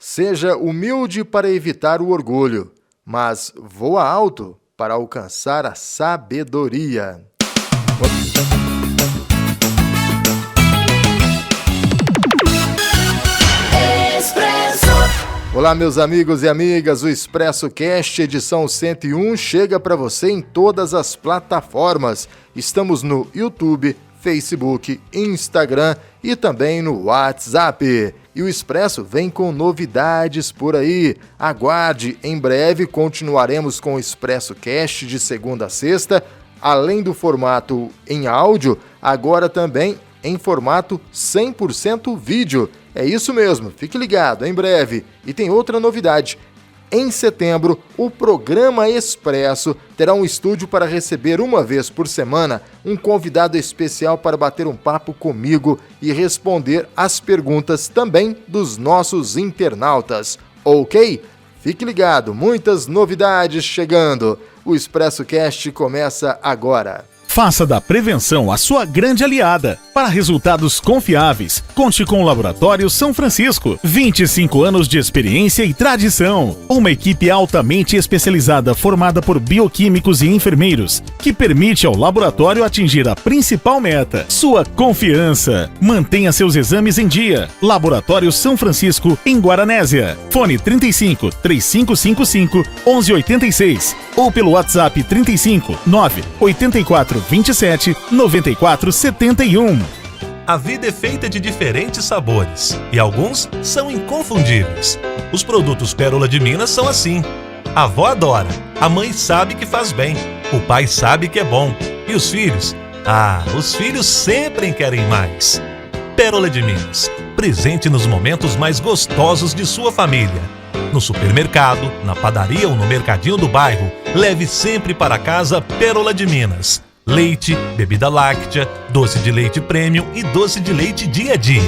Seja humilde para evitar o orgulho, mas voa alto para alcançar a sabedoria. Olá, meus amigos e amigas, o Expresso Cast edição 101 chega para você em todas as plataformas. Estamos no YouTube, Facebook, Instagram e também no WhatsApp. E o Expresso vem com novidades por aí. Aguarde, em breve continuaremos com o Expresso Cast de segunda a sexta, além do formato em áudio, agora também em formato 100% vídeo. É isso mesmo, fique ligado, em breve. E tem outra novidade. Em setembro, o programa Expresso terá um estúdio para receber uma vez por semana um convidado especial para bater um papo comigo e responder às perguntas também dos nossos internautas. Ok? Fique ligado, muitas novidades chegando. O Expresso Cast começa agora. Faça da prevenção a sua grande aliada. Para resultados confiáveis, conte com o Laboratório São Francisco. 25 anos de experiência e tradição. Uma equipe altamente especializada formada por bioquímicos e enfermeiros, que permite ao laboratório atingir a principal meta, sua confiança. Mantenha seus exames em dia. Laboratório São Francisco, em Guaranésia. Fone 35 3555 1186 ou pelo WhatsApp 35 984 27 94 71. A vida é feita de diferentes sabores e alguns são inconfundíveis. Os produtos Pérola de Minas são assim. A avó adora, a mãe sabe que faz bem, o pai sabe que é bom e os filhos? Os filhos sempre querem mais. Pérola de Minas, presente nos momentos mais gostosos de sua família. No supermercado, na padaria ou no mercadinho do bairro, leve sempre para casa Pérola de Minas. Leite, bebida láctea, doce de leite premium e doce de leite dia a dia.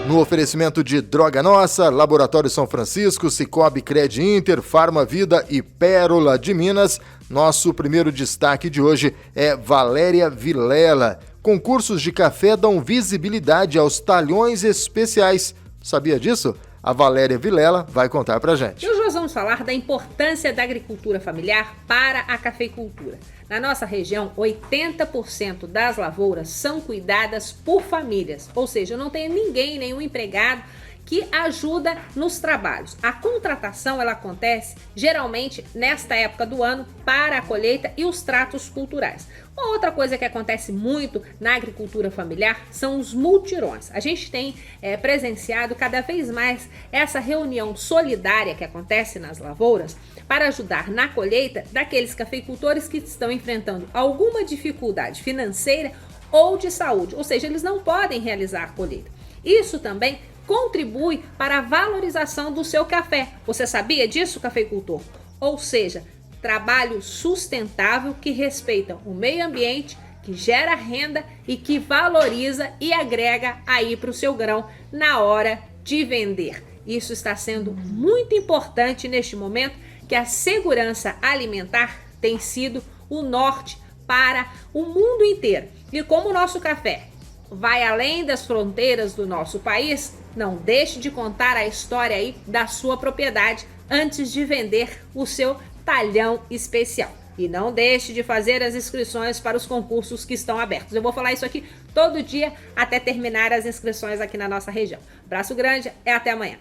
No oferecimento de Droga Nossa, Laboratório São Francisco, Cicobi Cred Inter, Farma Vida e Pérola de Minas, nosso primeiro destaque de hoje é Valéria Vilela. Concursos de café dão visibilidade aos talhões especiais. Sabia disso? A Valéria Vilela vai contar pra gente. E hoje nós vamos falar da importância da agricultura familiar para a cafeicultura. Na nossa região, 80% das lavouras são cuidadas por famílias, ou seja, não tem ninguém, nenhum empregado que ajuda nos trabalhos. A contratação ela acontece geralmente nesta época do ano para a colheita e os tratos culturais. Uma outra coisa que acontece muito na agricultura familiar são os multirões. A gente tem presenciado cada vez mais essa reunião solidária que acontece nas lavouras para ajudar na colheita daqueles cafeicultores que estão enfrentando alguma dificuldade financeira ou de saúde, ou seja, eles não podem realizar a colheita. Isso também contribui para a valorização do seu café. Você sabia disso, cafeicultor? Ou seja, trabalho sustentável que respeita o meio ambiente, que gera renda e que valoriza e agrega aí para o seu grão na hora de vender. Isso está sendo muito importante neste momento que a segurança alimentar tem sido o norte para o mundo inteiro. E como o nosso café vai além das fronteiras do nosso país, não deixe de contar a história aí da sua propriedade antes de vender o seu talhão especial. E não deixe de fazer as inscrições para os concursos que estão abertos. Eu vou falar isso aqui todo dia até terminar as inscrições aqui na nossa região. Abraço grande e até amanhã.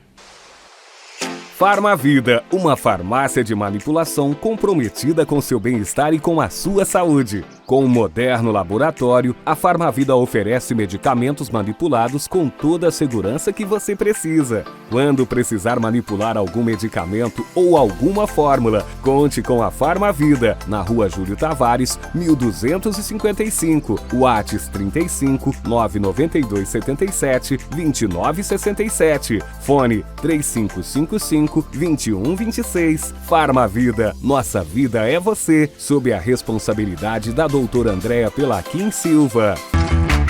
Farmavida, uma farmácia de manipulação comprometida com seu bem-estar e com a sua saúde. Com um moderno laboratório, a Farmavida oferece medicamentos manipulados com toda a segurança que você precisa. Quando precisar manipular algum medicamento ou alguma fórmula, conte com a Farmavida, na Rua Júlio Tavares, 1255, WhatsApp 35 992 77 29 67, fone 3555 2126. Farmavida, nossa vida é você, sob a responsabilidade da doutora Andréa Pelaquim Silva.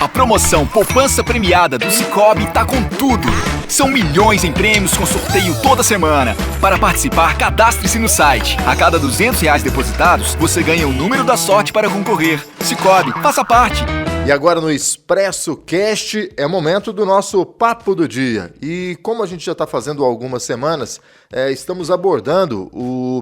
A promoção Poupança Premiada do Cicobi tá com tudo. São milhões em prêmios com sorteio toda semana. Para participar, cadastre-se no site. A cada R$200 depositados, você ganha o número da sorte para concorrer. Cicobi, faça parte. E agora no Expresso Cast é momento do nosso Papo do Dia. E como a gente já está fazendo há algumas semanas, estamos abordando,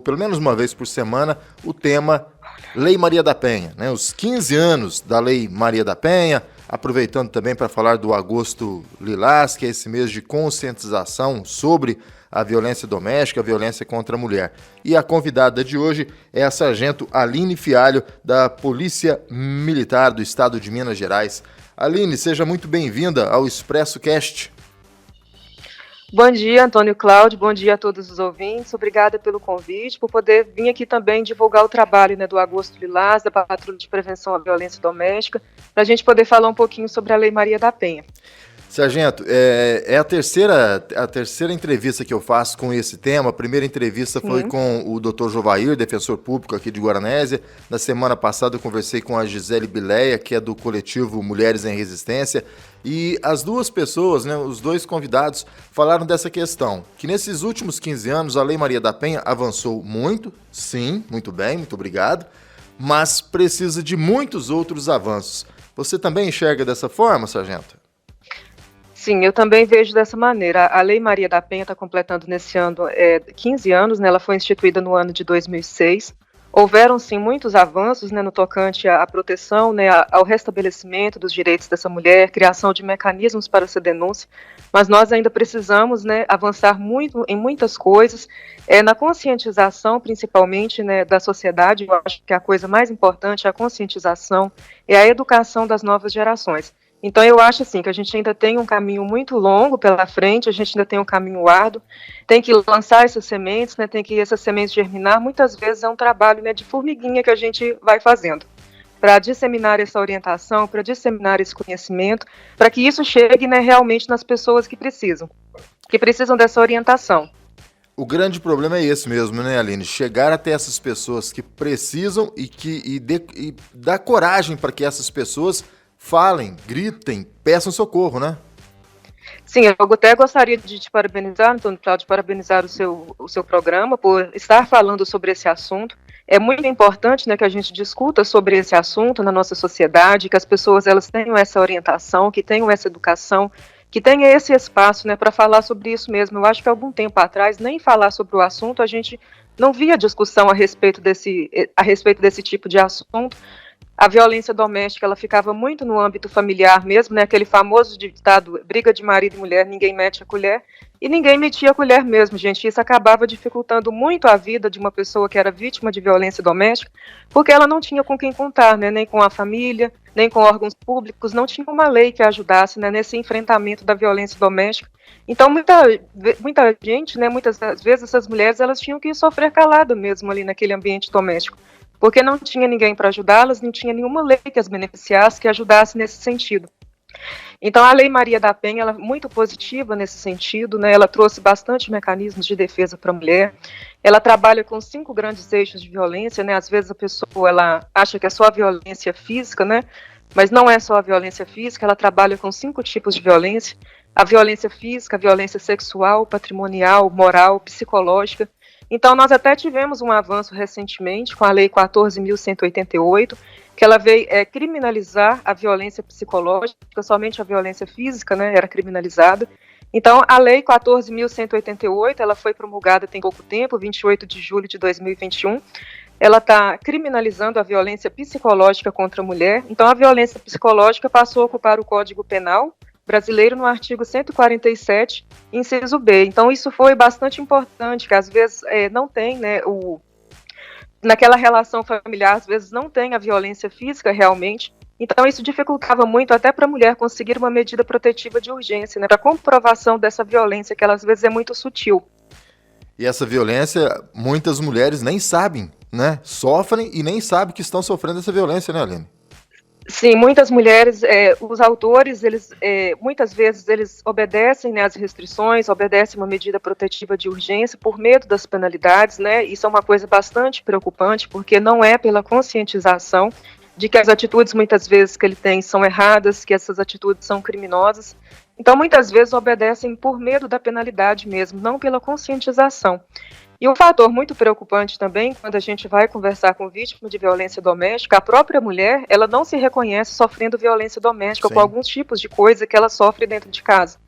pelo menos uma vez por semana, o tema Lei Maria da Penha, né? Os 15 anos da Lei Maria da Penha, aproveitando também para falar do Agosto Lilás, que é esse mês de conscientização sobre a violência doméstica, a violência contra a mulher. E a convidada de hoje é a sargento Aline Fialho, da Polícia Militar do Estado de Minas Gerais. Aline, seja muito bem-vinda ao Expresso Cast. Bom dia, Antônio Cláudio, bom dia a todos os ouvintes, obrigada pelo convite, por poder vir aqui também divulgar o trabalho, né, do Agosto Lilás, da Patrulha de Prevenção à Violência Doméstica, para a gente poder falar um pouquinho sobre a Lei Maria da Penha. Sargento, é a terceira entrevista que eu faço com esse tema. A primeira entrevista foi com o Dr. Jovair, defensor público aqui de Guaranésia. Na semana passada eu conversei com a Gisele Bileia, que é do coletivo Mulheres em Resistência. E as duas pessoas, né, os dois convidados, falaram dessa questão, que nesses últimos 15 anos a Lei Maria da Penha avançou muito, sim, muito bem, muito obrigado, mas precisa de muitos outros avanços. Você também enxerga dessa forma, sargento? Sim, eu também vejo dessa maneira. A Lei Maria da Penha está completando nesse ano 15 anos, né? Ela foi instituída no ano de 2006. Houveram, sim, muitos avanços, né, no tocante à proteção, né, ao restabelecimento dos direitos dessa mulher, criação de mecanismos para essa denúncia, mas nós ainda precisamos, né, avançar muito em muitas coisas, na conscientização, principalmente, né, da sociedade. Eu acho que a coisa mais importante é a conscientização, é a educação das novas gerações. Então eu acho assim que a gente ainda tem um caminho muito longo pela frente, a gente ainda tem um caminho árduo, tem que lançar essas sementes, né, tem que essas sementes germinar. Muitas vezes é um trabalho, né, de formiguinha que a gente vai fazendo para disseminar essa orientação, para disseminar esse conhecimento, para que isso chegue, né, realmente nas pessoas que precisam dessa orientação. O grande problema é esse mesmo, né, Aline? Chegar até essas pessoas que precisam e dar coragem para que essas pessoas falem, gritem, peçam socorro, né? Sim, eu até gostaria de te parabenizar, Antônio Cláudio, parabenizar o seu programa por estar falando sobre esse assunto. É muito importante, né, que a gente discuta sobre esse assunto na nossa sociedade, que as pessoas elas tenham essa orientação, que tenham essa educação, que tenha esse espaço, né, para falar sobre isso mesmo. Eu acho que há algum tempo atrás, nem falar sobre o assunto, a gente não via discussão a respeito desse tipo de assunto. A violência doméstica, ela ficava muito no âmbito familiar mesmo, né? Aquele famoso ditado, briga de marido e mulher, ninguém mete a colher, e ninguém metia a colher mesmo, gente. Isso acabava dificultando muito a vida de uma pessoa que era vítima de violência doméstica, porque ela não tinha com quem contar, né? Nem com a família, nem com órgãos públicos, não tinha uma lei que ajudasse, né, nesse enfrentamento da violência doméstica. Então, muita gente, né, muitas vezes essas mulheres, elas tinham que sofrer calada mesmo ali naquele ambiente doméstico, porque não tinha ninguém para ajudá-las, não tinha nenhuma lei que as beneficiasse, que ajudasse nesse sentido. Então, a Lei Maria da Penha, ela é muito positiva nesse sentido, né? Ela trouxe bastante mecanismos de defesa para a mulher, ela trabalha com 5 grandes eixos de violência, né? Às vezes a pessoa, ela acha que é só a violência física, né? Mas não é só a violência física, ela trabalha com 5 tipos de violência: a violência física, a violência sexual, patrimonial, moral, psicológica. Então, nós até tivemos um avanço recentemente com a Lei 14.188, que ela veio criminalizar a violência psicológica, somente a violência física, né, era criminalizada. Então, a Lei 14.188, ela foi promulgada tem pouco tempo, 28 de julho de 2021, ela está criminalizando a violência psicológica contra a mulher. Então, a violência psicológica passou a ocupar o Código Penal brasileiro no artigo 147, inciso B. Então, isso foi bastante importante, que às vezes não tem, né, naquela relação familiar, às vezes não tem a violência física realmente. Então, isso dificultava muito até para a mulher conseguir uma medida protetiva de urgência, né, para comprovação dessa violência, que ela às vezes é muito sutil. E essa violência, muitas mulheres nem sabem, né? Sofrem e nem sabem que estão sofrendo essa violência, né, Aline? Sim, muitas mulheres, os autores, eles muitas vezes eles obedecem, né, às restrições, obedecem uma medida protetiva de urgência por medo das penalidades, né? Isso é uma coisa bastante preocupante, porque não é pela conscientização de que as atitudes muitas vezes que ele tem são erradas, que essas atitudes são criminosas. Então, muitas vezes obedecem por medo da penalidade mesmo, não pela conscientização. E um fator muito preocupante também, quando a gente vai conversar com vítima de violência doméstica, a própria mulher, ela não se reconhece sofrendo violência doméstica, Sim. com alguns tipos de coisa que ela sofre dentro de casa.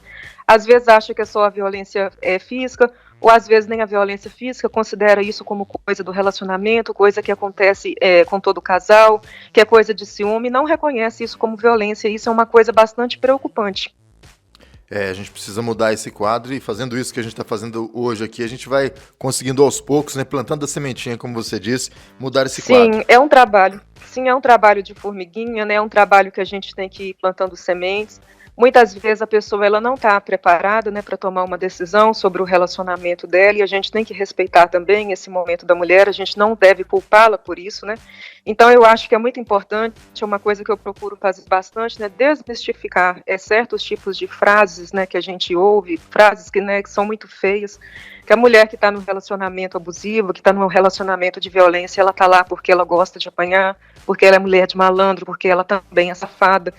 Às vezes acha que é só a violência física, ou às vezes nem a violência física, considera isso como coisa do relacionamento, coisa que acontece com todo casal, que é coisa de ciúme, não reconhece isso como violência, e isso é uma coisa bastante preocupante. A gente precisa mudar esse quadro, e fazendo isso que a gente está fazendo hoje aqui, a gente vai conseguindo aos poucos, né, plantando a sementinha, como você disse, mudar esse quadro. Sim, é um trabalho. Sim, é um trabalho de formiguinha, né? É um trabalho que a gente tem que ir plantando sementes. Muitas vezes a pessoa ela não está preparada, né, para tomar uma decisão sobre o relacionamento dela, e a gente tem que respeitar também esse momento da mulher, a gente não deve culpá-la por isso, né? Então eu acho que é muito importante, é uma coisa que eu procuro fazer bastante, né, desmistificar certos tipos de frases, né, que a gente ouve, frases que, né, que são muito feias, que a mulher que está no relacionamento abusivo, que está no relacionamento de violência, ela está lá porque ela gosta de apanhar, porque ela é mulher de malandro, porque ela também é safada.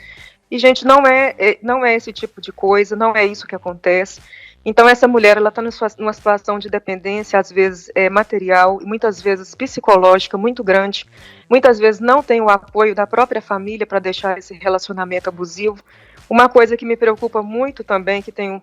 E, gente, não é esse tipo de coisa, não é isso que acontece. Então, essa mulher, ela está numa situação de dependência, às vezes material, e muitas vezes psicológica, muito grande. Muitas vezes não tem o apoio da própria família para deixar esse relacionamento abusivo. Uma coisa que me preocupa muito também, que tem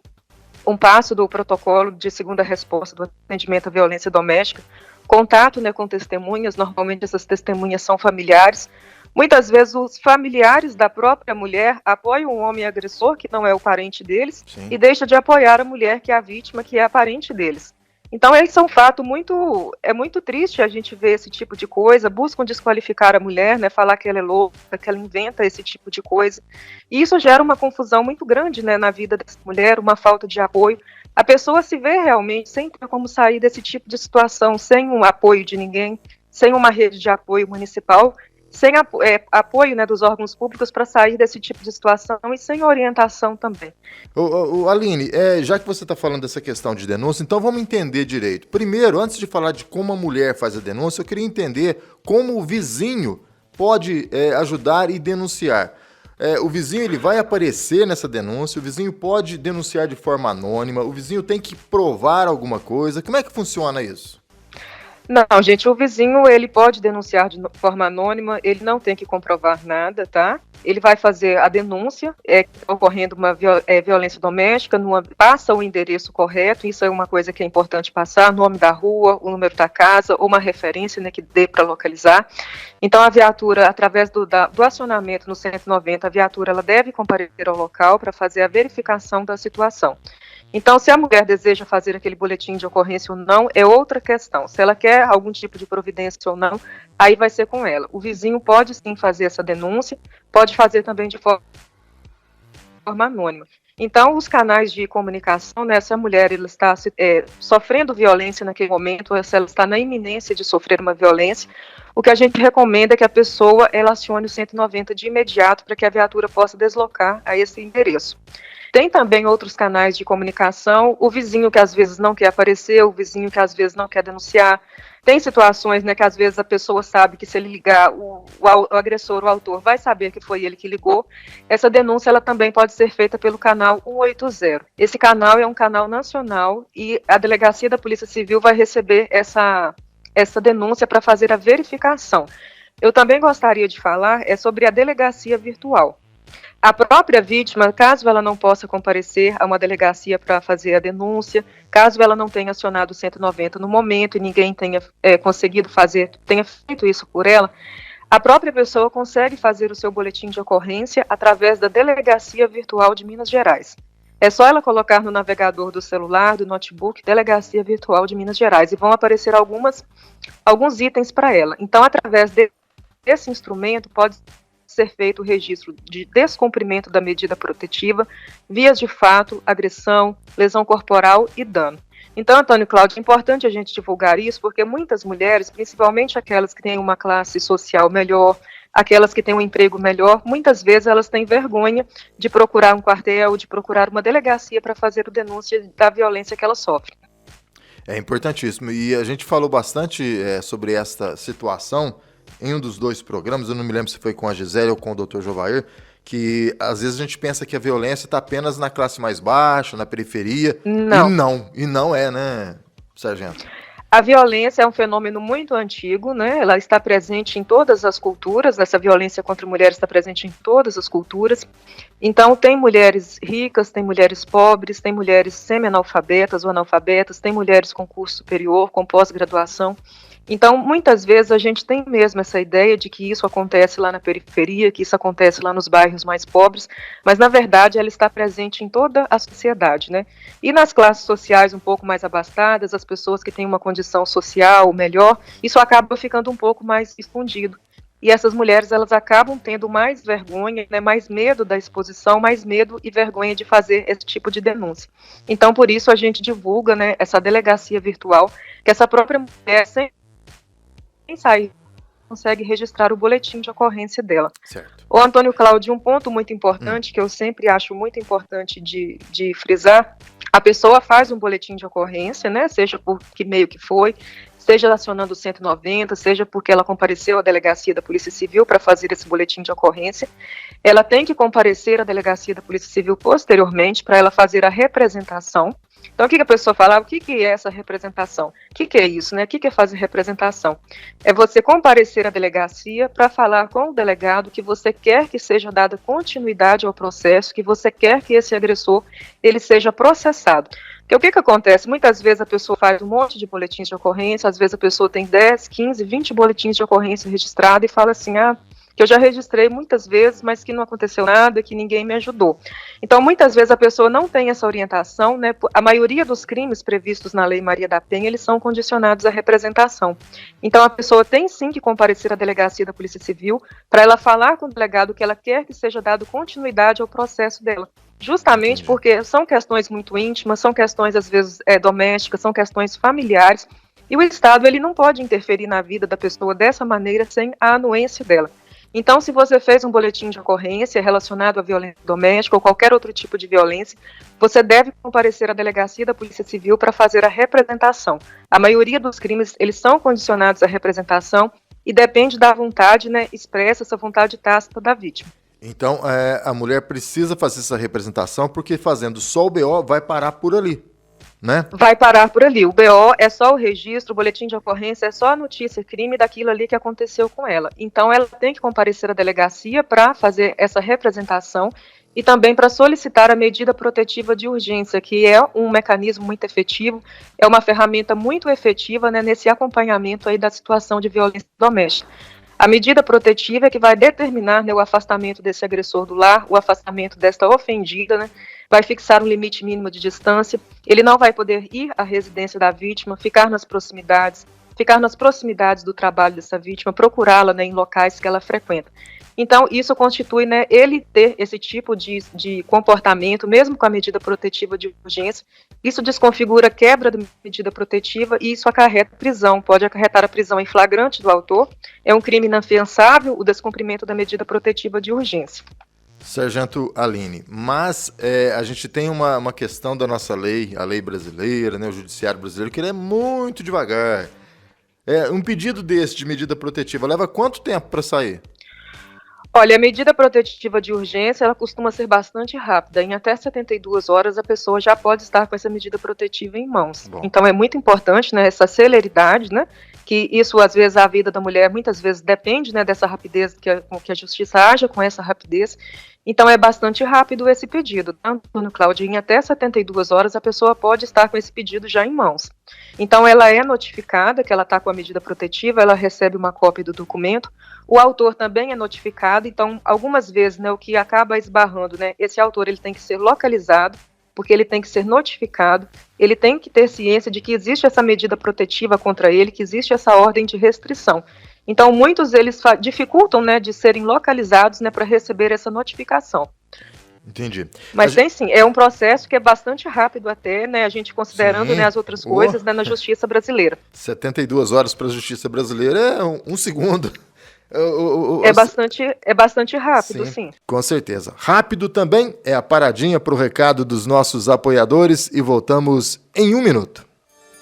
um passo do protocolo de segunda resposta do atendimento à violência doméstica, contato, né, com testemunhas, normalmente essas testemunhas são familiares. Muitas vezes os familiares da própria mulher apoiam o homem agressor, que não é o parente deles, Sim. e deixa de apoiar a mulher, que é a vítima, que é a parente deles. Então, esse é um fato muito triste a gente ver esse tipo de coisa, buscam desqualificar a mulher, né, falar que ela é louca, que ela inventa esse tipo de coisa. E isso gera uma confusão muito grande, né, na vida dessa mulher, uma falta de apoio. A pessoa se vê realmente sem ter como sair desse tipo de situação, sem um apoio de ninguém, sem uma rede de apoio municipal, sem apoio, né, dos órgãos públicos para sair desse tipo de situação e sem orientação também. Aline, já que você está falando dessa questão de denúncia, então vamos entender direito. Primeiro, antes de falar de como a mulher faz a denúncia, eu queria entender como o vizinho pode ajudar e denunciar. O vizinho ele vai aparecer nessa denúncia, o vizinho pode denunciar de forma anônima, o vizinho tem que provar alguma coisa. Como é que funciona isso? Não, gente, o vizinho, ele pode denunciar de forma anônima, ele não tem que comprovar nada, tá? Ele vai fazer a denúncia, ocorrendo uma violência doméstica, passa o endereço correto, isso é uma coisa que é importante passar, nome da rua, o número da casa, ou uma referência, né, que dê para localizar. Então, a viatura, através do acionamento no 190, a viatura ela deve comparecer ao local para fazer a verificação da situação. Então, se a mulher deseja fazer aquele boletim de ocorrência ou não, é outra questão. Se ela quer algum tipo de providência ou não, aí vai ser com ela. O vizinho pode sim fazer essa denúncia, pode fazer também de forma anônima. Então, os canais de comunicação, né, se a mulher ela está sofrendo violência naquele momento, ou se ela está na iminência de sofrer uma violência, o que a gente recomenda é que a pessoa ela acione o 190 de imediato para que a viatura possa deslocar a esse endereço. Tem também outros canais de comunicação, o vizinho que às vezes não quer aparecer, o vizinho que às vezes não quer denunciar. Tem situações, né, que às vezes a pessoa sabe que se ele ligar, o agressor, o autor, vai saber que foi ele que ligou. Essa denúncia ela também pode ser feita pelo canal 180. Esse canal é um canal nacional e a Delegacia da Polícia Civil vai receber essa denúncia para fazer a verificação. Eu também gostaria de falar sobre a delegacia virtual. A própria vítima, caso ela não possa comparecer a uma delegacia para fazer a denúncia, caso ela não tenha acionado o 190 no momento e ninguém tenha tenha feito isso por ela, a própria pessoa consegue fazer o seu boletim de ocorrência através da Delegacia Virtual de Minas Gerais. É só ela colocar no navegador do celular, do notebook, Delegacia Virtual de Minas Gerais, e vão aparecer alguns itens para ela. Então, através desse instrumento, pode ser feito o registro de descumprimento da medida protetiva, vias de fato, agressão, lesão corporal e dano. Então, Antônio Cláudio, é importante a gente divulgar isso, porque muitas mulheres, principalmente aquelas que têm uma classe social melhor, aquelas que têm um emprego melhor, muitas vezes elas têm vergonha de procurar um quartel, de procurar uma delegacia para fazer a denúncia da violência que elas sofrem. É importantíssimo. E a gente falou bastante sobre esta situação em um dos dois programas, eu não me lembro se foi com a Gisele ou com o Dr. Jovair, que às vezes a gente pensa que a violência está apenas na classe mais baixa, na periferia. Não. E não é, né, sargento? A violência é um fenômeno muito antigo, né? Ela está presente em todas as culturas, essa violência contra mulheres está presente em todas as culturas. Então, tem mulheres ricas, tem mulheres pobres, tem mulheres semi-analfabetas ou analfabetas, tem mulheres com curso superior, com pós-graduação. Então, muitas vezes a gente tem mesmo essa ideia de que isso acontece lá na periferia, que isso acontece lá nos bairros mais pobres, mas na verdade ela está presente em toda a sociedade, né? E nas classes sociais um pouco mais abastadas, as pessoas que têm uma condição social melhor, isso acaba ficando um pouco mais escondido. E essas mulheres, elas acabam tendo mais vergonha, né, mais medo da exposição, mais medo e vergonha de fazer esse tipo de denúncia. Então, por isso a gente divulga, né, essa delegacia virtual, que essa própria mulher, sem sair, consegue registrar o boletim de ocorrência dela. Certo. Ô, Antônio Cláudio, um ponto muito importante, que eu sempre acho muito importante de frisar, a pessoa faz um boletim de ocorrência, né, seja por que meio que foi, seja acionando o 190, seja porque ela compareceu à delegacia da Polícia Civil para fazer esse boletim de ocorrência, ela tem que comparecer à delegacia da Polícia Civil posteriormente para ela fazer a representação. Então, o que a pessoa fala? O que é essa representação? O que é isso, né? O que é fazer representação? É você comparecer à delegacia para falar com o delegado que você quer que seja dada continuidade ao processo, que você quer que esse agressor ele seja processado. Porque o que acontece? Muitas vezes a pessoa faz um monte de boletins de ocorrência, às vezes a pessoa tem 10, 15, 20 boletins de ocorrência registrados e fala assim, que eu já registrei muitas vezes, mas que não aconteceu nada, que ninguém me ajudou. Então, muitas vezes a pessoa não tem essa orientação, né? A maioria dos crimes previstos na Lei Maria da Penha, eles são condicionados à representação. Então, a pessoa tem sim que comparecer à delegacia da Polícia Civil para ela falar com o delegado que ela quer que seja dado continuidade ao processo dela. Justamente porque são questões muito íntimas, são questões às vezes domésticas, são questões familiares, e o Estado ele não pode interferir na vida da pessoa dessa maneira sem a anuência dela. Então, se você fez um boletim de ocorrência relacionado à violência doméstica ou qualquer outro tipo de violência, você deve comparecer à delegacia da Polícia Civil para fazer a representação. A maioria dos crimes, eles são condicionados à representação e depende da vontade, né, expressa, essa vontade tácita da vítima. Então, a mulher precisa fazer essa representação porque fazendo só o BO vai parar por ali, né? Vai parar por ali. O BO é só o registro, o boletim de ocorrência é só a notícia, crime daquilo ali que aconteceu com ela. Então, ela tem que comparecer à delegacia para fazer essa representação e também para solicitar a medida protetiva de urgência, que é um mecanismo muito efetivo, é uma ferramenta muito efetiva, né, nesse acompanhamento aí da situação de violência doméstica. A medida protetiva é que vai determinar, né, o afastamento desse agressor do lar, o afastamento desta ofendida, né, vai fixar um limite mínimo de distância, ele não vai poder ir à residência da vítima, ficar nas proximidades do trabalho dessa vítima, procurá-la, né, em locais que ela frequenta. Então, isso constitui, né, ele ter esse tipo de comportamento, mesmo com a medida protetiva de urgência, isso desconfigura a quebra da medida protetiva e isso acarreta prisão, pode acarretar a prisão em flagrante do autor, é um crime inafiançável o descumprimento da medida protetiva de urgência. Sargento Aline, mas a gente tem uma questão da nossa lei, a lei brasileira, né, o judiciário brasileiro, que ele é muito devagar. Um pedido desse de medida protetiva leva quanto tempo para sair? Olha, a medida protetiva de urgência, ela costuma ser bastante rápida. Em até 72 horas, a pessoa já pode estar com essa medida protetiva em mãos. Bom. Então, é muito importante, né, essa celeridade, né, que isso, às vezes, a vida da mulher, muitas vezes, depende, né, dessa rapidez, que a justiça haja com essa rapidez. Então, é bastante rápido esse pedido. Antônio Cláudio, em até 72 horas, a pessoa pode estar com esse pedido já em mãos. Então, ela é notificada que ela está com a medida protetiva, ela recebe uma cópia do documento, o autor também é notificado, então, algumas vezes, né, o que acaba esbarrando, né, esse autor ele tem que ser localizado, porque ele tem que ser notificado, ele tem que ter ciência de que existe essa medida protetiva contra ele, que existe essa ordem de restrição. Então, muitos eles dificultam, né, de serem localizados, né, para receber essa notificação. Entendi. Mas tem sim, é um processo que é bastante rápido até, né, a gente considerando, né, as outras coisas, né, na justiça brasileira. 72 horas para a justiça brasileira é um segundo. É bastante rápido, sim. Com certeza. Rápido também é a paradinha para o recado dos nossos apoiadores e voltamos em 1 minuto.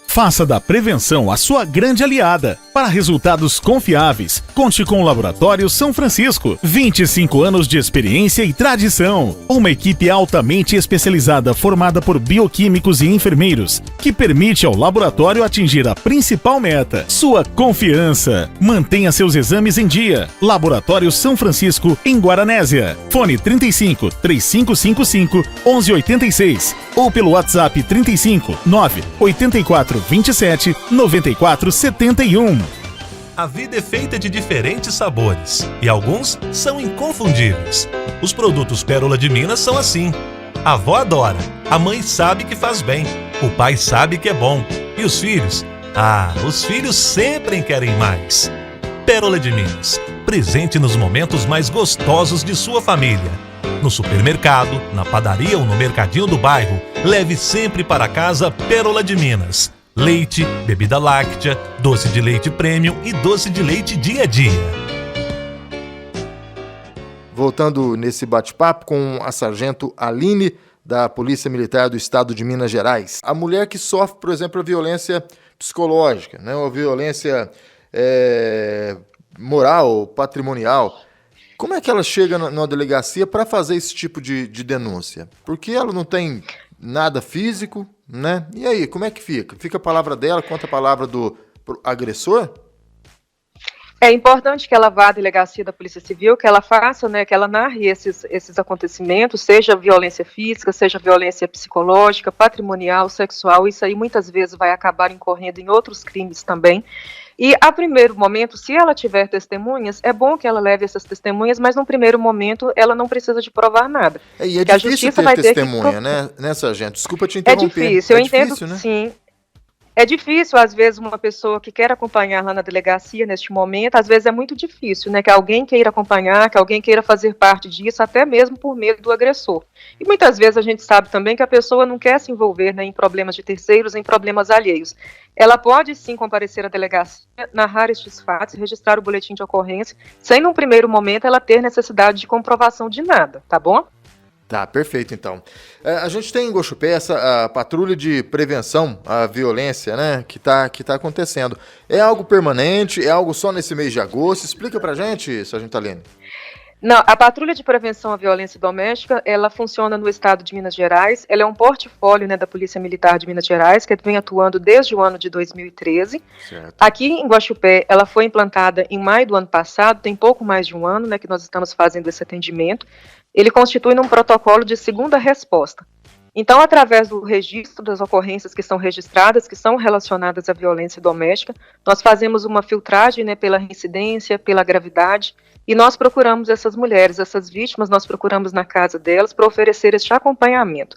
Faça da prevenção a sua grande aliada Para resultados confiáveis, conte com o Laboratório São Francisco. 25 anos de experiência e tradição. Uma equipe altamente especializada formada por bioquímicos e enfermeiros, que permite ao laboratório atingir a principal meta, sua confiança. Mantenha seus exames em dia. Laboratório São Francisco, em Guaranésia. Fone 35 3555 1186 ou pelo WhatsApp 35 9 84 27 94 71. A vida é feita de diferentes sabores e alguns são inconfundíveis. Os produtos Pérola de Minas são assim. A avó adora, a mãe sabe que faz bem, o pai sabe que é bom. E os filhos? Os filhos sempre querem mais. Pérola de Minas, presente nos momentos mais gostosos de sua família. No supermercado, na padaria ou no mercadinho do bairro, leve sempre para casa Pérola de Minas. Leite, bebida láctea, doce de leite premium e doce de leite dia a dia. Voltando nesse bate-papo com a sargento Aline, da Polícia Militar do Estado de Minas Gerais. A mulher que sofre, por exemplo, a violência psicológica, né, ou a violência moral, patrimonial, como é que ela chega na delegacia para fazer esse tipo de denúncia? Porque ela não tem nada físico, né? E aí, como é que fica? Fica a palavra dela contra a palavra do agressor? É importante que ela vá à delegacia da Polícia Civil, que ela faça, né, que ela narre esses acontecimentos, seja violência física, seja violência psicológica, patrimonial, sexual. Isso aí muitas vezes vai acabar incorrendo em outros crimes também. E, a primeiro momento, se ela tiver testemunhas, é bom que ela leve essas testemunhas, mas, num primeiro momento, ela não precisa de provar nada. E é difícil ter testemunha, né, sargento? Desculpa te interromper. É difícil, eu entendo, difícil, né? Sim. É difícil, às vezes, uma pessoa que quer acompanhar lá na delegacia, neste momento, às vezes é muito difícil, né, que alguém queira acompanhar, que alguém queira fazer parte disso, até mesmo por medo do agressor. E muitas vezes a gente sabe também que a pessoa não quer se envolver, né, em problemas de terceiros, em problemas alheios. Ela pode, sim, comparecer à delegacia, narrar estes fatos, registrar o boletim de ocorrência, sem, num primeiro momento, ela ter necessidade de comprovação de nada, tá bom? Tá, perfeito, então. A gente tem em Guaxupé a patrulha de prevenção à violência, né, que tá acontecendo. É algo permanente? É algo só nesse mês de agosto? Explica pra gente, sargento Aline. Não, a patrulha de prevenção à violência doméstica, ela funciona no estado de Minas Gerais, ela é um portfólio, né, da Polícia Militar de Minas Gerais, que vem atuando desde o ano de 2013. Certo. Aqui em Guaxupé, ela foi implantada em maio do ano passado, tem pouco mais de um ano, né, que nós estamos fazendo esse atendimento. Ele constitui um protocolo de segunda resposta. Então, através do registro das ocorrências que são registradas, que são relacionadas à violência doméstica, nós fazemos uma filtragem, né, pela reincidência, pela gravidade, e nós procuramos essas mulheres, essas vítimas, nós procuramos na casa delas para oferecer este acompanhamento.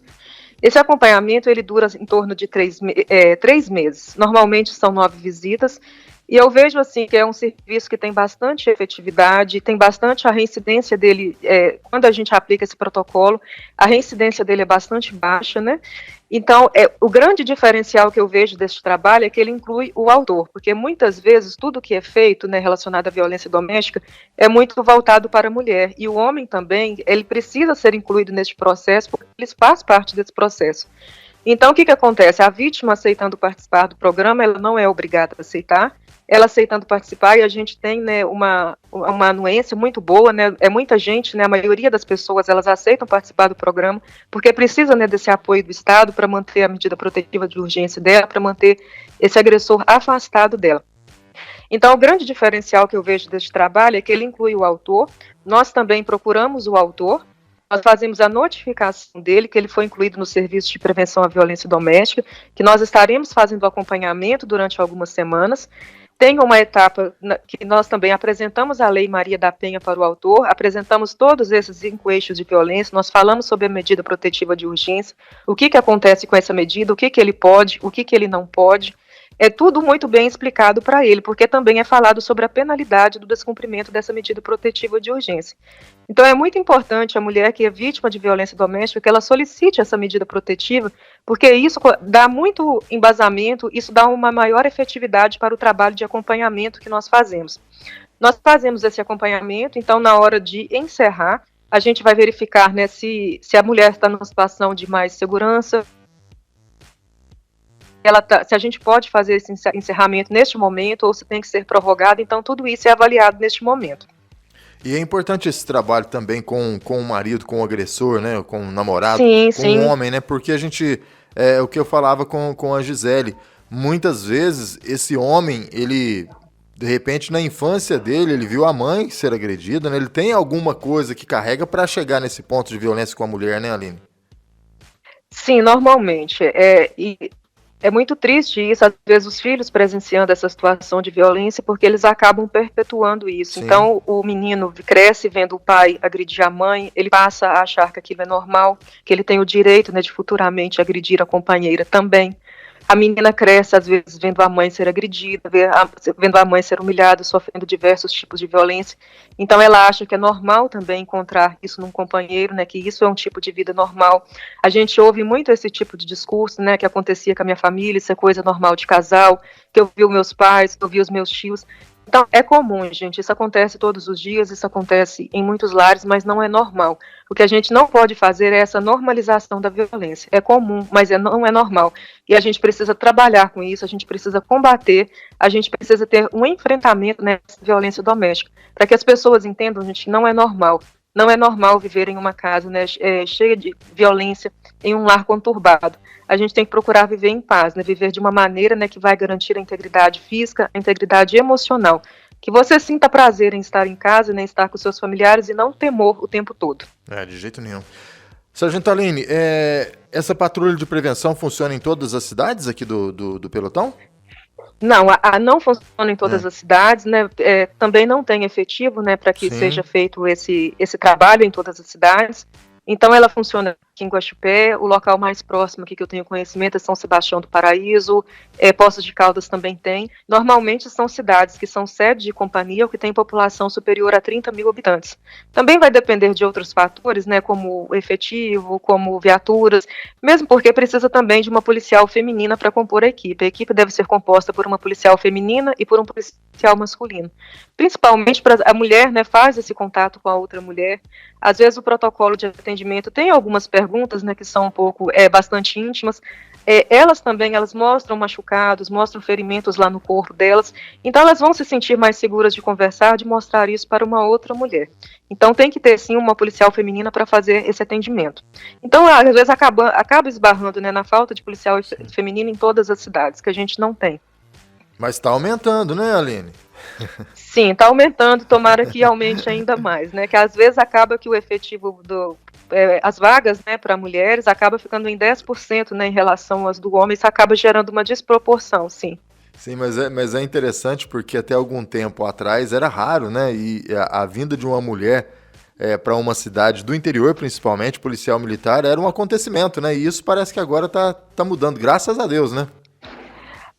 Esse acompanhamento, ele dura em torno de 3 meses. Normalmente são 9 visitas, e eu vejo assim que é um serviço que tem bastante efetividade, tem bastante a reincidência dele, quando a gente aplica esse protocolo, a reincidência dele é bastante baixa, né? Então, o grande diferencial que eu vejo desse trabalho é que ele inclui o autor, porque muitas vezes tudo que é feito, né, relacionado à violência doméstica é muito voltado para a mulher, e o homem também, ele precisa ser incluído neste processo, porque ele faz parte desse processo. Então, o que acontece? A vítima aceitando participar do programa, ela não é obrigada a aceitar, ela aceitando participar, e a gente tem, né, uma anuência muito boa, né, muita gente, né, a maioria das pessoas, elas aceitam participar do programa, porque precisa, né, desse apoio do Estado para manter a medida protetiva de urgência dela, para manter esse agressor afastado dela. Então, o grande diferencial que eu vejo desse trabalho é que ele inclui o autor, nós também procuramos o autor, nós fazemos a notificação dele, que ele foi incluído no serviço de prevenção à violência doméstica, que nós estaremos fazendo o acompanhamento durante algumas semanas. Tem uma etapa que nós também apresentamos a Lei Maria da Penha para o autor, apresentamos todos esses 5 eixos de violência, nós falamos sobre a medida protetiva de urgência, o que acontece com essa medida, o que ele pode, o que ele não pode. É tudo muito bem explicado para ele, porque também é falado sobre a penalidade do descumprimento dessa medida protetiva de urgência. Então é muito importante a mulher que é vítima de violência doméstica que ela solicite essa medida protetiva, porque isso dá muito embasamento, isso dá uma maior efetividade para o trabalho de acompanhamento que nós fazemos. Nós fazemos esse acompanhamento, então na hora de encerrar, a gente vai verificar, né, se a mulher está numa situação de mais segurança, se a gente pode fazer esse encerramento neste momento ou se tem que ser prorrogado, então tudo isso é avaliado neste momento. E é importante esse trabalho também com o marido, com o agressor, né, com o namorado, sim. o homem, né, porque a gente, o que eu falava com a Gisele, muitas vezes esse homem, ele, de repente, na infância dele, ele viu a mãe ser agredida, né, ele tem alguma coisa que carrega para chegar nesse ponto de violência com a mulher, né, Aline? Sim, normalmente. É muito triste isso, às vezes os filhos presenciando essa situação de violência, porque eles acabam perpetuando isso. Sim. Então, o menino cresce vendo o pai agredir a mãe, ele passa a achar que aquilo é normal, que ele tem o direito, né, de futuramente agredir a companheira também. A menina cresce, às vezes, vendo a mãe ser agredida, vendo a mãe ser humilhada, sofrendo diversos tipos de violência. Então, ela acha que é normal também encontrar isso num companheiro, né, que isso é um tipo de vida normal. A gente ouve muito esse tipo de discurso, né, que acontecia com a minha família, isso é coisa normal de casal, que eu vi os meus pais, que eu vi os meus tios. Então, é comum, gente, isso acontece todos os dias, isso acontece em muitos lares, mas não é normal. O que a gente não pode fazer é essa normalização da violência. É comum, mas não é normal. E a gente precisa trabalhar com isso, a gente precisa combater, a gente precisa ter um enfrentamento nessa violência doméstica, para que as pessoas entendam, gente, que não é normal. Não é normal viver em uma casa, né, cheia de violência, em um lar conturbado. A gente tem que procurar viver em paz, né, viver de uma maneira, né, que vai garantir a integridade física, a integridade emocional. Que você sinta prazer em estar em casa, né, estar com seus familiares e não temor o tempo todo. De jeito nenhum. Sargento Aline, essa patrulha de prevenção funciona em todas as cidades aqui do pelotão? Não, não funciona em todas as cidades, né? Também não tem efetivo, né, para que seja feito esse trabalho em todas as cidades. Então, ela funciona aqui em Guaxupé, o local mais próximo aqui que eu tenho conhecimento é São Sebastião do Paraíso, Poços de Caldas também tem. Normalmente são cidades que são sede de companhia ou que têm população superior a 30 mil habitantes. Também vai depender de outros fatores, né, como efetivo, como viaturas, mesmo porque precisa também de uma policial feminina para compor a equipe. A equipe deve ser composta por uma policial feminina e por um policial masculino. Principalmente para a mulher, né, faz esse contato com a outra mulher. Às vezes o protocolo de atendimento tem algumas perguntas, né, que são um pouco, bastante íntimas. Elas mostram machucados, mostram ferimentos lá no corpo delas. Então elas vão se sentir mais seguras de conversar, de mostrar isso para uma outra mulher. Então tem que ter sim uma policial feminina para fazer esse atendimento. Então às vezes acaba esbarrando, né, na falta de policial feminino em todas as cidades, que a gente não tem. Mas está aumentando, né, Aline? Sim, está aumentando, tomara que aumente ainda mais, né? Que às vezes acaba que o efetivo as vagas, né, para mulheres acaba ficando em 10%, né, em relação às do homem, isso acaba gerando uma desproporção, sim. Sim, mas é interessante porque até algum tempo atrás era raro, né? E a vinda de uma mulher para uma cidade do interior, principalmente, policial militar, era um acontecimento, né? E isso parece que agora tá mudando, graças a Deus, né?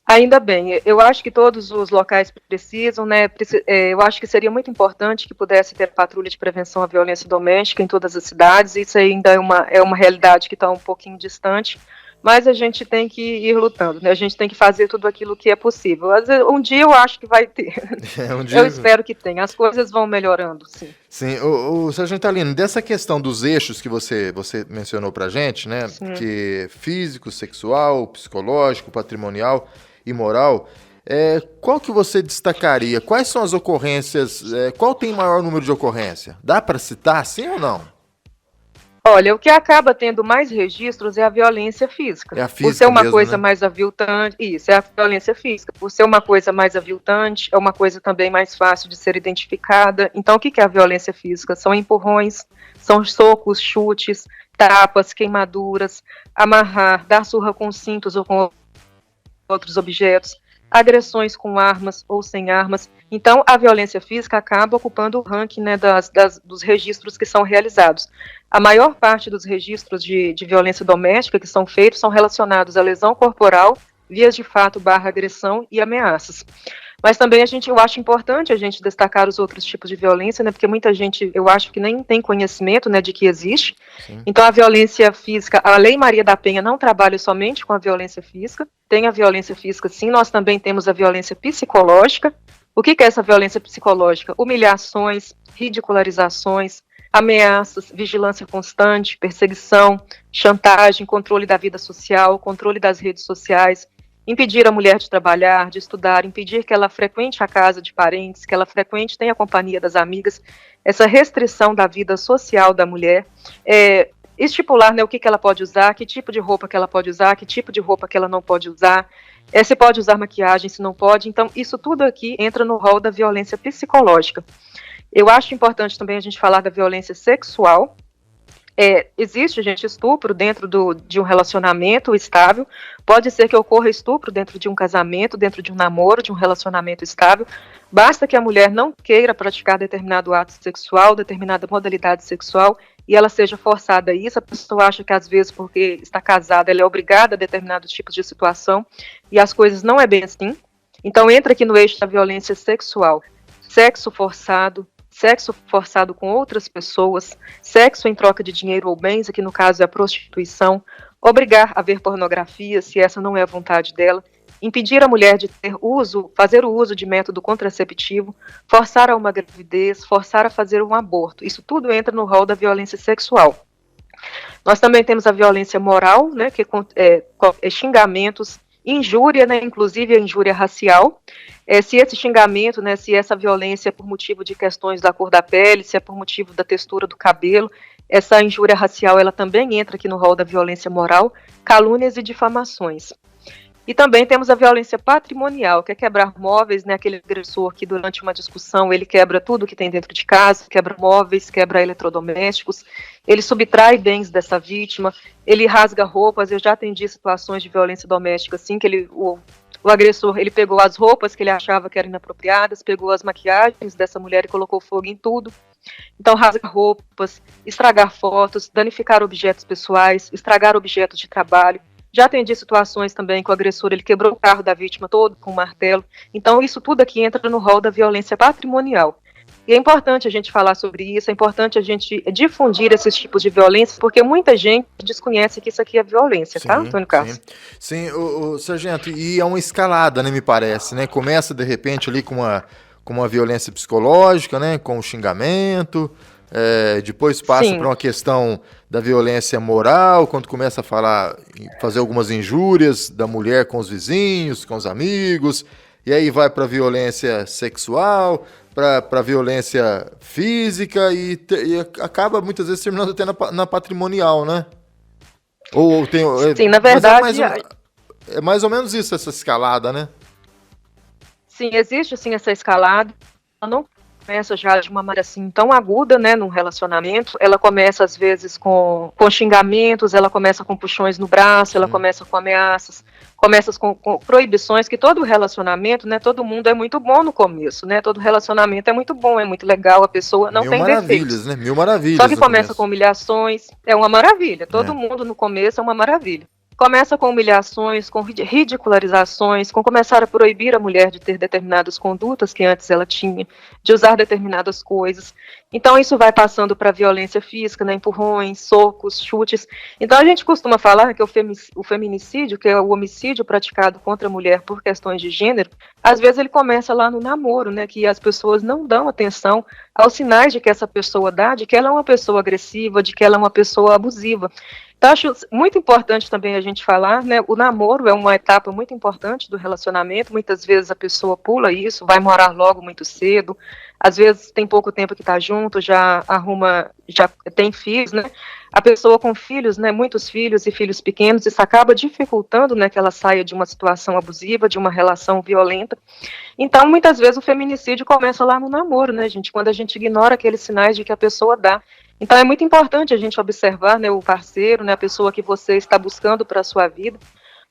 Ainda bem, eu acho que todos os locais precisam, né, eu acho que seria muito importante que pudesse ter patrulha de prevenção à violência doméstica em todas as cidades, isso ainda é uma realidade que está um pouquinho distante, mas a gente tem que ir lutando, né, a gente tem que fazer tudo aquilo que é possível. Um dia eu acho que vai ter, eu espero que tenha, as coisas vão melhorando, sim. Sim, o Sargento Aline, dessa questão dos eixos que você mencionou pra gente, né, Sim. que físico, sexual, psicológico, patrimonial e moral, qual que você destacaria? Quais são as ocorrências? Qual tem maior número de ocorrência? Dá para citar, sim ou não? Olha, o que acaba tendo mais registros é a violência física. É a física por ser uma mesmo, coisa, né? mais aviltante, isso, é a violência física. Por ser uma coisa mais aviltante, é uma coisa também mais fácil de ser identificada. Então, o que é a violência física? São empurrões, são socos, chutes, tapas, queimaduras, amarrar, dar surra com cintos ou com outros objetos, agressões com armas ou sem armas. Então, a violência física acaba ocupando o ranking, né, dos registros que são realizados. A maior parte dos registros de violência doméstica que são feitos são relacionados à lesão corporal, vias de fato / agressão e ameaças. Mas também eu acho importante a gente destacar os outros tipos de violência, né, porque muita gente, eu acho que nem tem conhecimento, né, de que existe. Sim. Então a violência física, a Lei Maria da Penha não trabalha somente com a violência física, tem a violência física sim, nós também temos a violência psicológica. O que é essa violência psicológica? Humilhações, ridicularizações, ameaças, vigilância constante, perseguição, chantagem, controle da vida social, controle das redes sociais. impedir a mulher de trabalhar, de estudar, impedir que ela frequente a casa de parentes, que ela frequente, tenha a companhia das amigas, essa restrição da vida social da mulher, estipular, né, o que ela pode usar, que tipo de roupa que ela pode usar, que tipo de roupa que ela não pode usar, se pode usar maquiagem, se não pode. Então, isso tudo aqui entra no rol da violência psicológica. Eu acho importante também a gente falar da violência sexual. Existe, gente, estupro dentro de um relacionamento estável, pode ser que ocorra estupro dentro de um casamento, dentro de um namoro, de um relacionamento estável, basta que a mulher não queira praticar determinado ato sexual, determinada modalidade sexual, e ela seja forçada a isso. A pessoa acha que às vezes porque está casada ela é obrigada a determinados tipos de situação, e as coisas não é bem assim. Então entra aqui no eixo da violência sexual, sexo forçado com outras pessoas, sexo em troca de dinheiro ou bens, aqui no caso é a prostituição, obrigar a ver pornografia, se essa não é a vontade dela, impedir a mulher de fazer o uso de método contraceptivo, forçar a uma gravidez, forçar a fazer um aborto. Isso tudo entra no rol da violência sexual. Nós também temos a violência moral, né, que é xingamentos, injúria, né, inclusive a injúria racial. Se esse xingamento, né, se essa violência é por motivo de questões da cor da pele, se é por motivo da textura do cabelo, essa injúria racial ela também entra aqui no rol da violência moral, calúnias e difamações. E também temos a violência patrimonial, que é quebrar móveis, né, aquele agressor que durante uma discussão ele quebra tudo que tem dentro de casa, quebra móveis, quebra eletrodomésticos, ele subtrai bens dessa vítima, ele rasga roupas. Eu já atendi situações de violência doméstica assim, que o agressor ele pegou as roupas que ele achava que eram inapropriadas, pegou as maquiagens dessa mulher e colocou fogo em tudo. Então, rasgar roupas, estragar fotos, danificar objetos pessoais, estragar objetos de trabalho. Já atendi situações também que o agressor ele quebrou o carro da vítima todo com um martelo. Então, isso tudo aqui entra no rol da violência patrimonial. E é importante a gente falar sobre isso, é importante a gente difundir esses tipos de violência, porque muita gente desconhece que isso aqui é violência, sim, tá, Antônio Carlos? Sim, o sargento, e é uma escalada, né, me parece, né? Começa, de repente, ali com uma violência psicológica, né, com o xingamento, depois passa para uma questão da violência moral, quando começa a fazer algumas injúrias da mulher com os vizinhos, com os amigos, e aí vai para a violência sexual, para violência física e acaba muitas vezes terminando até na patrimonial, né? Sim, na verdade... É mais ou menos isso, essa escalada, né? Sim, existe sim essa escalada. Ela não começa já de uma maneira assim tão aguda, né, num relacionamento. Ela começa às vezes com xingamentos, ela começa com puxões no braço, ela começa com ameaças, começa com proibições, que todo relacionamento, né, todo mundo é muito bom no começo, né, todo relacionamento é muito bom, é muito legal, a pessoa não tem defeitos. Né? Mil maravilhas. Só que começa com humilhações, é uma maravilha, todo mundo no começo é uma maravilha. Começa com humilhações, com ridicularizações, com começar a proibir a mulher de ter determinadas condutas que antes ela tinha, de usar determinadas coisas. Então isso vai passando para a violência física, né, empurrões, socos, chutes. Então a gente costuma falar que o feminicídio, que é o homicídio praticado contra a mulher por questões de gênero, às vezes ele começa lá no namoro, né, que as pessoas não dão atenção aos sinais de que essa pessoa dá, de que ela é uma pessoa agressiva, de que ela é uma pessoa abusiva. Então, acho muito importante também a gente falar, né, o namoro é uma etapa muito importante do relacionamento, muitas vezes a pessoa pula isso, vai morar logo muito cedo, às vezes tem pouco tempo que está junto, já tem filhos, né, a pessoa com filhos, né, muitos filhos e filhos pequenos, isso acaba dificultando, né, que ela saia de uma situação abusiva, de uma relação violenta. Então, muitas vezes o feminicídio começa lá no namoro, né, gente, quando a gente ignora aqueles sinais de que a pessoa dá. Então é muito importante a gente observar, né, o parceiro, né, a pessoa que você está buscando para a sua vida.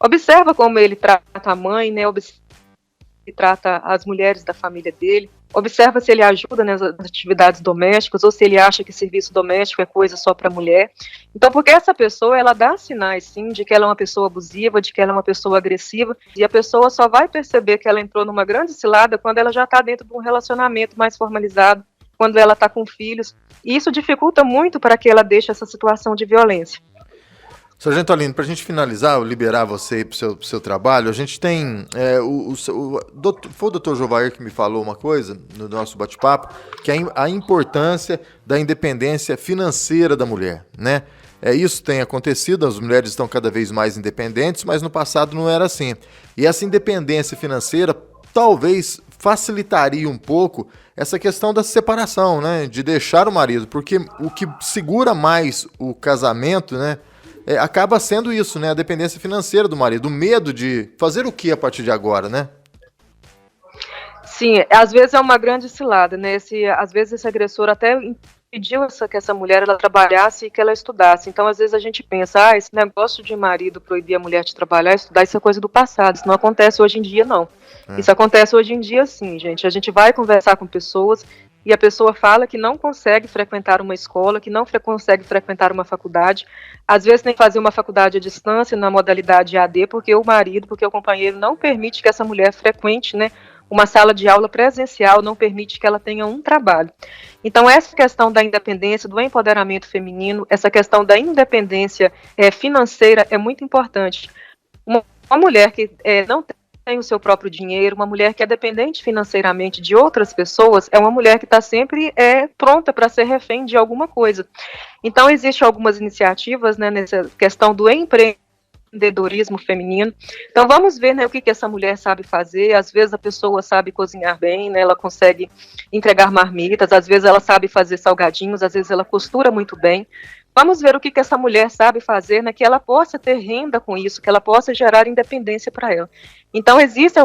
Observa como ele trata a mãe, né, observa como ele trata as mulheres da família dele. Observa se ele ajuda nas atividades domésticas ou se ele acha que serviço doméstico é coisa só para mulher. Então, porque essa pessoa, ela dá sinais, sim, de que ela é uma pessoa abusiva, de que ela é uma pessoa agressiva, e a pessoa só vai perceber que ela entrou numa grande cilada quando ela já está dentro de um relacionamento mais formalizado, quando ela está com filhos, e isso dificulta muito para que ela deixe essa situação de violência. Sargento Aline, para a gente finalizar, liberar você para o seu trabalho, a gente tem, foi o doutor Jovair que me falou uma coisa no nosso bate-papo, que é a importância da independência financeira da mulher, né? Isso tem acontecido, as mulheres estão cada vez mais independentes, mas no passado não era assim. E essa independência financeira talvez facilitaria um pouco essa questão da separação, né? De deixar o marido, porque o que segura mais o casamento, né? Acaba sendo isso, né? A dependência financeira do marido, o medo de fazer o que a partir de agora, né? Sim, às vezes é uma grande cilada, né? Às vezes esse agressor até impediu que essa mulher ela trabalhasse e que ela estudasse. Então, às vezes a gente pensa, esse negócio de marido proibir a mulher de trabalhar e estudar, isso é coisa do passado, isso não acontece hoje em dia, não. Isso acontece hoje em dia, sim, gente. A gente vai conversar com pessoas e a pessoa fala que não consegue frequentar uma escola, que não consegue frequentar uma faculdade, às vezes tem que fazer uma faculdade à distância, na modalidade AD, porque o marido, porque o companheiro não permite que essa mulher frequente, né, uma sala de aula presencial, não permite que ela tenha um trabalho. Então, essa questão da independência, do empoderamento feminino, essa questão da independência financeira é muito importante. Uma mulher que não tem o seu próprio dinheiro, uma mulher que é dependente financeiramente de outras pessoas, é uma mulher que está sempre pronta para ser refém de alguma coisa. Então, existem algumas iniciativas, né, nessa questão do empreendedorismo feminino. Então vamos ver, né, o que essa mulher sabe fazer. Às vezes a pessoa sabe cozinhar bem, né, ela consegue entregar marmitas, às vezes ela sabe fazer salgadinhos, às vezes ela costura muito bem. Vamos ver o que essa mulher sabe fazer, né, que ela possa ter renda com isso, que ela possa gerar independência para ela. Então existem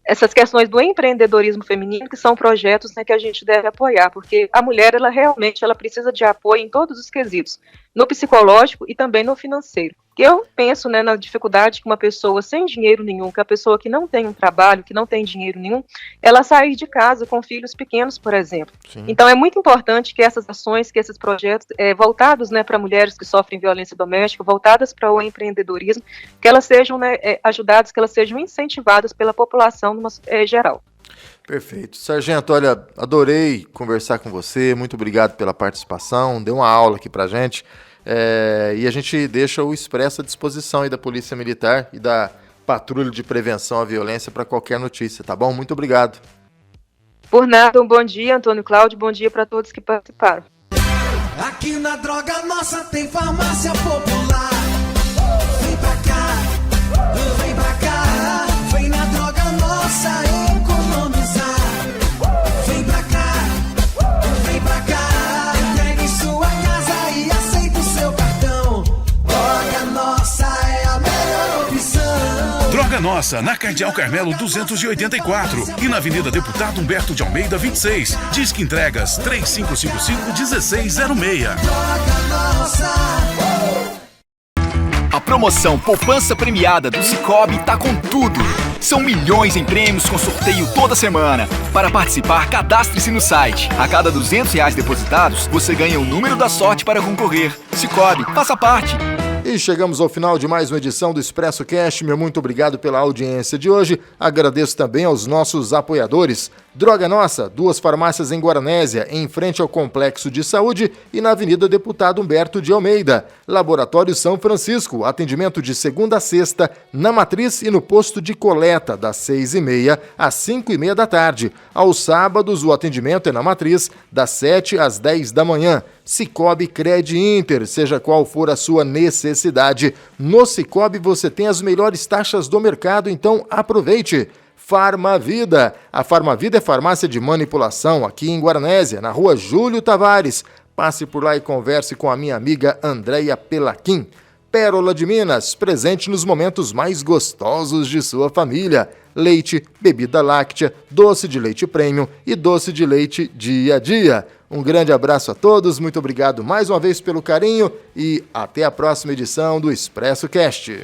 essas questões do empreendedorismo feminino, que são projetos, né, que a gente deve apoiar, porque a mulher, ela realmente precisa de apoio em todos os quesitos, no psicológico e também no financeiro. Eu penso, né, na dificuldade que uma pessoa sem dinheiro nenhum, que a pessoa que não tem um trabalho, que não tem dinheiro nenhum, ela sair de casa com filhos pequenos, por exemplo. Sim. Então é muito importante que essas ações, que esses projetos voltados, né, para mulheres que sofrem violência doméstica, voltadas para o empreendedorismo, que elas sejam, né, ajudadas, que elas sejam incentivadas pela população geral. Perfeito. Sargento, olha, adorei conversar com você, muito obrigado pela participação, deu uma aula aqui pra gente. E a gente deixa o Expresso à disposição aí da Polícia Militar e da Patrulha de Prevenção à Violência para qualquer notícia, tá bom? Muito obrigado. Por nada, um bom dia, Antônio Cláudio, bom dia para todos que participaram. Aqui na Droga Nossa tem farmácia popular. Vem pra cá, vem pra cá, vem na Droga Nossa economizar. Vem pra cá, entregue em sua casa e aceita o seu cartão. Droga Nossa é a melhor opção. Droga Nossa, na Cardeal Carmelo 284 e na Avenida Deputado Humberto de Almeida 26. Disque entregas 3555-1606. Droga Nossa. A promoção Poupança Premiada do Sicoob tá com tudo. São milhões em prêmios com sorteio toda semana. Para participar, cadastre-se no site. A cada R$200 depositados, você ganha o número da sorte para concorrer. Sicoob, faça parte. E chegamos ao final de mais uma edição do Expresso Cast. Meu muito obrigado pela audiência de hoje. Agradeço também aos nossos apoiadores. Droga Nossa, 2 farmácias em Guaranésia, em frente ao Complexo de Saúde e na Avenida Deputado Humberto de Almeida. Laboratório São Francisco, atendimento de segunda a sexta, na Matriz e no posto de coleta, das 6h30 às 5h30 da tarde. Aos sábados, o atendimento é na Matriz, das 7 às 10 da manhã. Sicoob Cred Inter, seja qual for a sua necessidade. No Sicoob você tem as melhores taxas do mercado, então aproveite. Farmavida. A Farmavida é farmácia de manipulação aqui em Guaranésia, na rua Júlio Tavares. Passe por lá e converse com a minha amiga Andréia Pelaquim. Pérola de Minas, presente nos momentos mais gostosos de sua família. Leite, bebida láctea, doce de leite premium e doce de leite dia a dia. Um grande abraço a todos, muito obrigado mais uma vez pelo carinho e até a próxima edição do Expresso Cast.